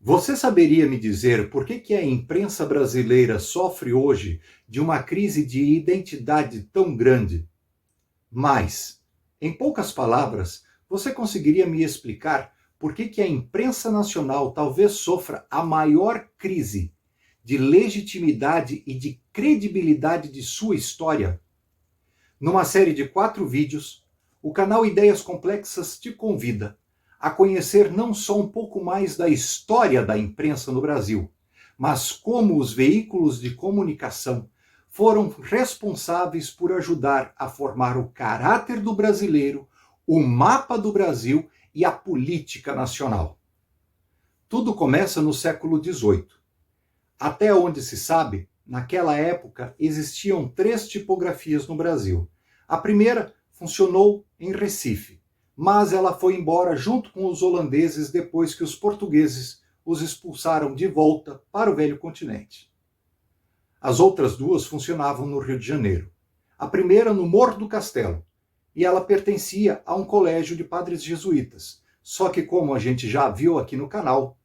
Você saberia me dizer por que a imprensa brasileira sofre hoje de uma crise de identidade tão grande? Mas, em poucas palavras, você conseguiria me explicar por que a imprensa nacional talvez sofra a maior crise de legitimidade e de credibilidade de sua história? Numa série de 4 vídeos, o canal Ideias Complexas te convida a conhecer não só um pouco mais da história da imprensa no Brasil, mas como os veículos de comunicação foram responsáveis por ajudar a formar o caráter do brasileiro, o mapa do Brasil e a política nacional. Tudo começa no século XVIII. Até onde se sabe, naquela época existiam 3 tipografias no Brasil. A primeira funcionou em Recife, mas ela foi embora junto com os holandeses depois que os portugueses os expulsaram de volta para o velho continente. As outras 2 funcionavam no Rio de Janeiro. A primeira no Morro do Castelo, e ela pertencia a um colégio de padres jesuítas. Só que, como a gente já viu aqui no canal,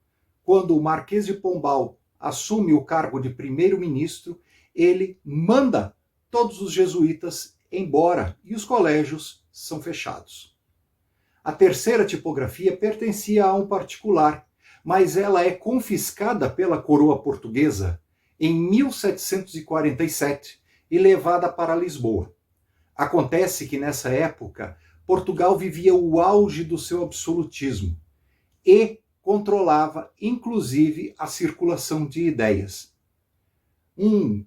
quando o Marquês de Pombal assume o cargo de primeiro-ministro, ele manda todos os jesuítas embora e os colégios são fechados. A terceira tipografia pertencia a um particular, mas ela é confiscada pela coroa portuguesa em 1747 e levada para Lisboa. Acontece que nessa época Portugal vivia o auge do seu absolutismo e controlava inclusive a circulação de ideias. Um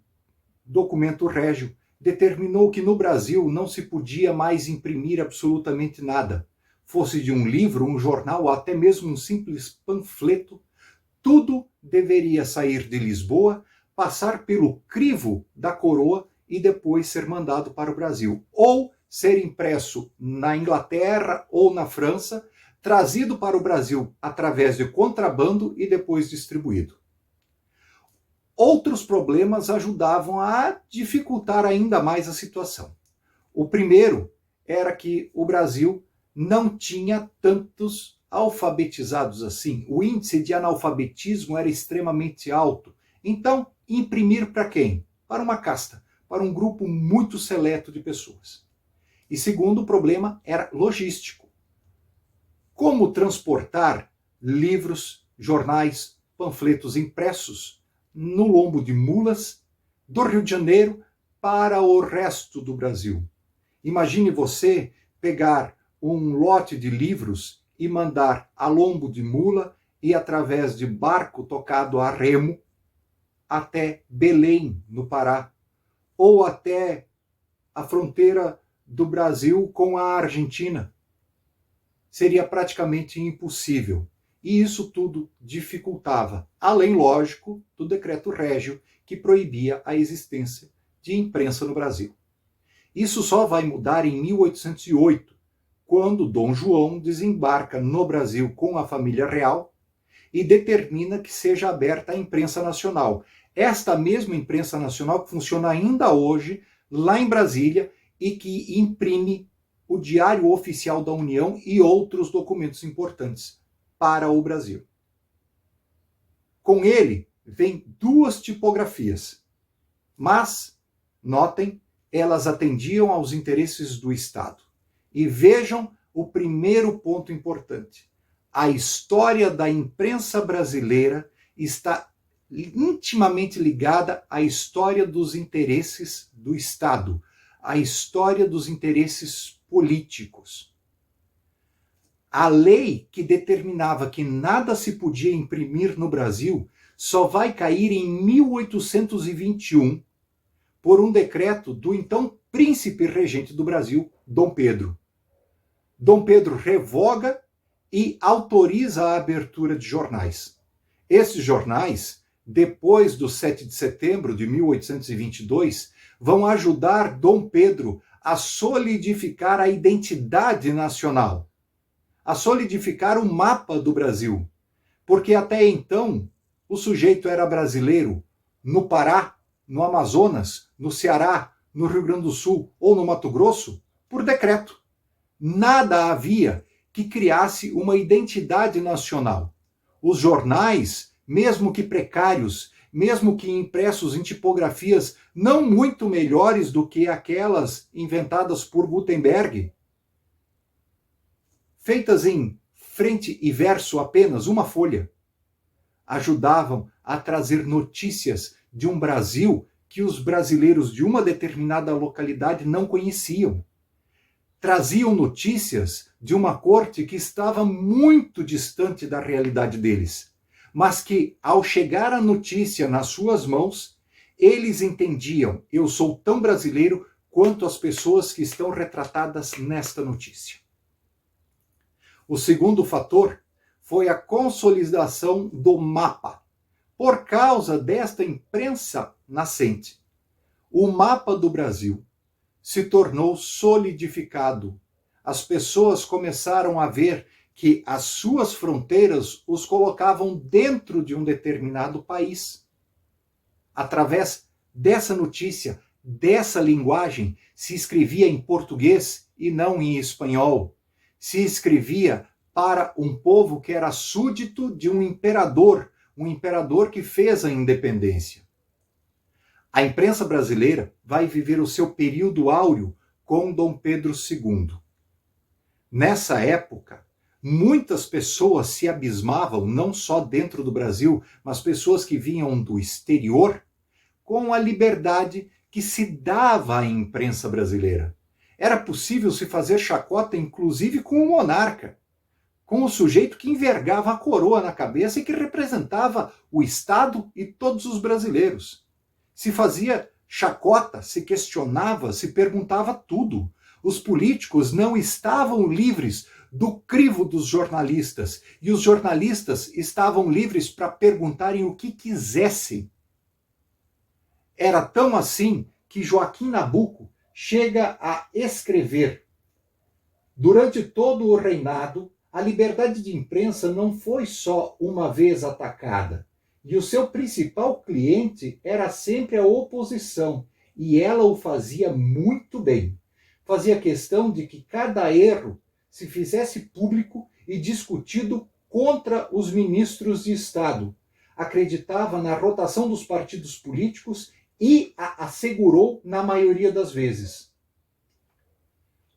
documento régio determinou que no Brasil não se podia mais imprimir absolutamente nada. Fosse de um livro, um jornal ou até mesmo um simples panfleto, tudo deveria sair de Lisboa, passar pelo crivo da coroa e depois ser mandado para o Brasil. Ou ser impresso na Inglaterra ou na França, trazido para o Brasil através de contrabando e depois distribuído. Outros problemas ajudavam a dificultar ainda mais a situação. O primeiro era que o Brasil não tinha tantos alfabetizados assim. O índice de analfabetismo era extremamente alto. Então, imprimir para quem? Para uma casta, para um grupo muito seleto de pessoas. E segundo, o problema era logístico. Como transportar livros, jornais, panfletos impressos no lombo de mulas do Rio de Janeiro para o resto do Brasil? Imagine você pegar um lote de livros e mandar a lombo de mula e através de barco tocado a remo até Belém, no Pará, ou até a fronteira do Brasil com a Argentina. Seria praticamente impossível. E isso tudo dificultava, além, lógico, do decreto régio que proibia a existência de imprensa no Brasil. Isso só vai mudar em 1808, quando Dom João desembarca no Brasil com a família real e determina que seja aberta a imprensa nacional. Esta mesma imprensa nacional que funciona ainda hoje lá em Brasília e que imprime o Diário Oficial da União e outros documentos importantes para o Brasil. Com ele vem 2 tipografias, mas, notem, elas atendiam aos interesses do Estado. E vejam o primeiro ponto importante. A história da imprensa brasileira está intimamente ligada à história dos interesses do Estado, à história dos interesses políticos. A lei que determinava que nada se podia imprimir no Brasil só vai cair em 1821 por um decreto do então príncipe regente do Brasil, Dom Pedro. Dom Pedro revoga e autoriza a abertura de jornais. Esses jornais, depois do 7 de setembro de 1822, vão ajudar Dom Pedro a solidificar a identidade nacional, a solidificar o mapa do Brasil. Porque até então, o sujeito era brasileiro no Pará, no Amazonas, no Ceará, no Rio Grande do Sul ou no Mato Grosso, por decreto. Nada havia que criasse uma identidade nacional. Os jornais, mesmo que precários, mesmo que impressos em tipografias não muito melhores do que aquelas inventadas por Gutenberg, feitas em frente e verso apenas, uma folha, ajudavam a trazer notícias de um Brasil que os brasileiros de uma determinada localidade não conheciam. Traziam notícias de uma corte que estava muito distante da realidade deles, mas que, ao chegar a notícia nas suas mãos, eles entendiam: eu sou tão brasileiro quanto as pessoas que estão retratadas nesta notícia. O segundo fator foi a consolidação do mapa. Por causa desta imprensa nascente, o mapa do Brasil se tornou solidificado. As pessoas começaram a ver que as suas fronteiras os colocavam dentro de um determinado país. Através dessa notícia, dessa linguagem, se escrevia em português e não em espanhol. Se escrevia para um povo que era súdito de um imperador que fez a independência. A imprensa brasileira vai viver o seu período áureo com Dom Pedro II. Nessa época, muitas pessoas se abismavam, não só dentro do Brasil, mas pessoas que vinham do exterior, com a liberdade que se dava à imprensa brasileira. Era possível se fazer chacota, inclusive, com o monarca, com o sujeito que envergava a coroa na cabeça e que representava o Estado e todos os brasileiros. Se fazia chacota, se questionava, se perguntava tudo. Os políticos não estavam livres do crivo dos jornalistas, e os jornalistas estavam livres para perguntarem o que quisessem. Era tão assim que Joaquim Nabuco chega a escrever: durante todo o reinado, a liberdade de imprensa não foi só uma vez atacada, e o seu principal cliente era sempre a oposição, e ela o fazia muito bem. Fazia questão de que cada erro se fizesse público e discutido contra os ministros de Estado. Acreditava na rotação dos partidos políticos e a assegurou na maioria das vezes.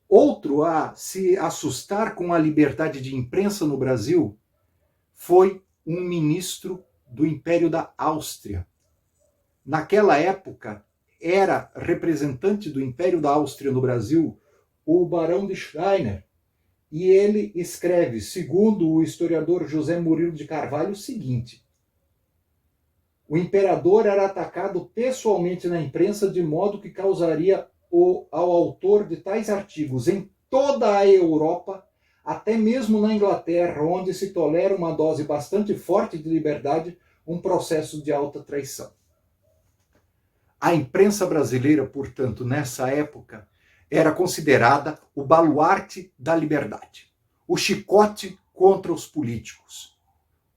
Outro a se assustar com a liberdade de imprensa no Brasil foi um ministro do Império da Áustria. Naquela época, era representante do Império da Áustria no Brasil o Barão de Steiner, e ele escreve, segundo o historiador José Murilo de Carvalho, o seguinte: o imperador era atacado pessoalmente na imprensa de modo que causaria ao autor de tais artigos em toda a Europa, até mesmo na Inglaterra, onde se tolera uma dose bastante forte de liberdade, um processo de alta traição. A imprensa brasileira, portanto, nessa época, era considerada o baluarte da liberdade, o chicote contra os políticos,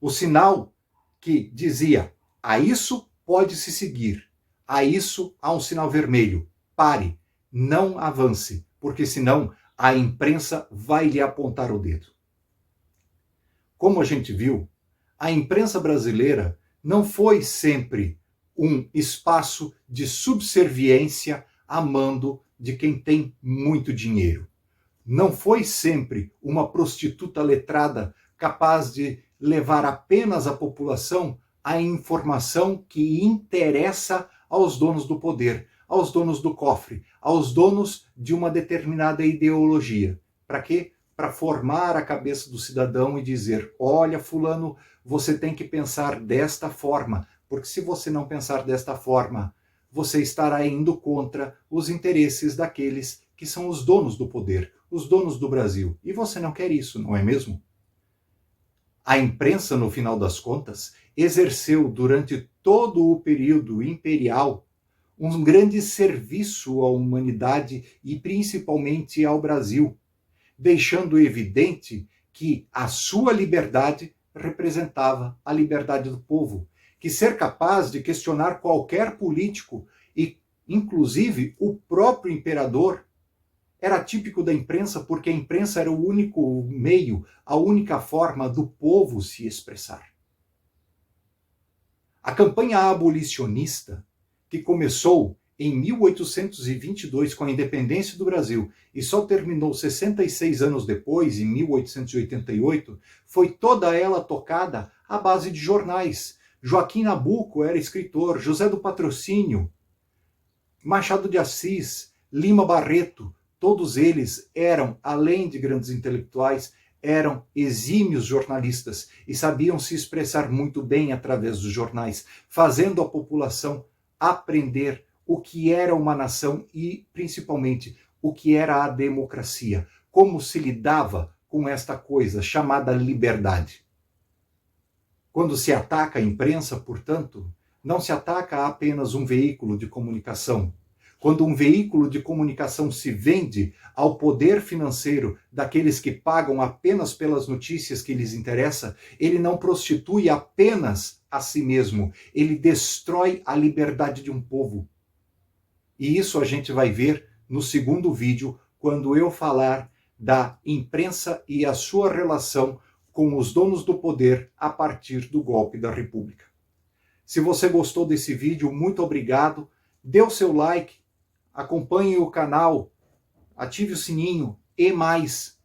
o sinal que dizia: a isso pode-se seguir, a isso há um sinal vermelho, pare, não avance, porque senão a imprensa vai lhe apontar o dedo. Como a gente viu, a imprensa brasileira não foi sempre um espaço de subserviência a mando de quem tem muito dinheiro. Não foi sempre uma prostituta letrada capaz de levar apenas à população a informação que interessa aos donos do poder, aos donos do cofre, aos donos de uma determinada ideologia. Para quê? Para formar a cabeça do cidadão e dizer: olha, fulano, você tem que pensar desta forma, porque se você não pensar desta forma, você estará indo contra os interesses daqueles que são os donos do poder, os donos do Brasil. E você não quer isso, não é mesmo? A imprensa, no final das contas, exerceu durante todo o período imperial um grande serviço à humanidade e principalmente ao Brasil, deixando evidente que a sua liberdade representava a liberdade do povo, que ser capaz de questionar qualquer político e, inclusive, o próprio imperador, era típico da imprensa, porque a imprensa era o único meio, a única forma do povo se expressar. A campanha abolicionista, que começou em 1822 com a independência do Brasil e só terminou 66 anos depois, em 1888, foi toda ela tocada à base de jornais. Joaquim Nabuco era escritor, José do Patrocínio, Machado de Assis, Lima Barreto, todos eles eram, além de grandes intelectuais, eram exímios jornalistas e sabiam se expressar muito bem através dos jornais, fazendo a população aprender o que era uma nação e, principalmente, o que era a democracia, como se lidava com esta coisa chamada liberdade. Quando se ataca a imprensa, portanto, não se ataca apenas um veículo de comunicação. Quando um veículo de comunicação se vende ao poder financeiro daqueles que pagam apenas pelas notícias que lhes interessam, ele não prostitui apenas a si mesmo, ele destrói a liberdade de um povo. E isso a gente vai ver no segundo vídeo, quando eu falar da imprensa e a sua relação com os donos do poder a partir do golpe da República. Se você gostou desse vídeo, muito obrigado. Dê o seu like, acompanhe o canal, ative o sininho e mais.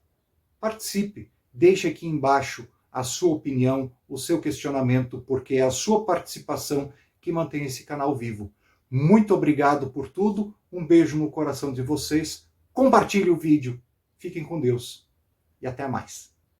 Participe, deixe aqui embaixo a sua opinião, o seu questionamento, porque é a sua participação que mantém esse canal vivo. Muito obrigado por tudo, um beijo no coração de vocês, compartilhe o vídeo, fiquem com Deus e até mais.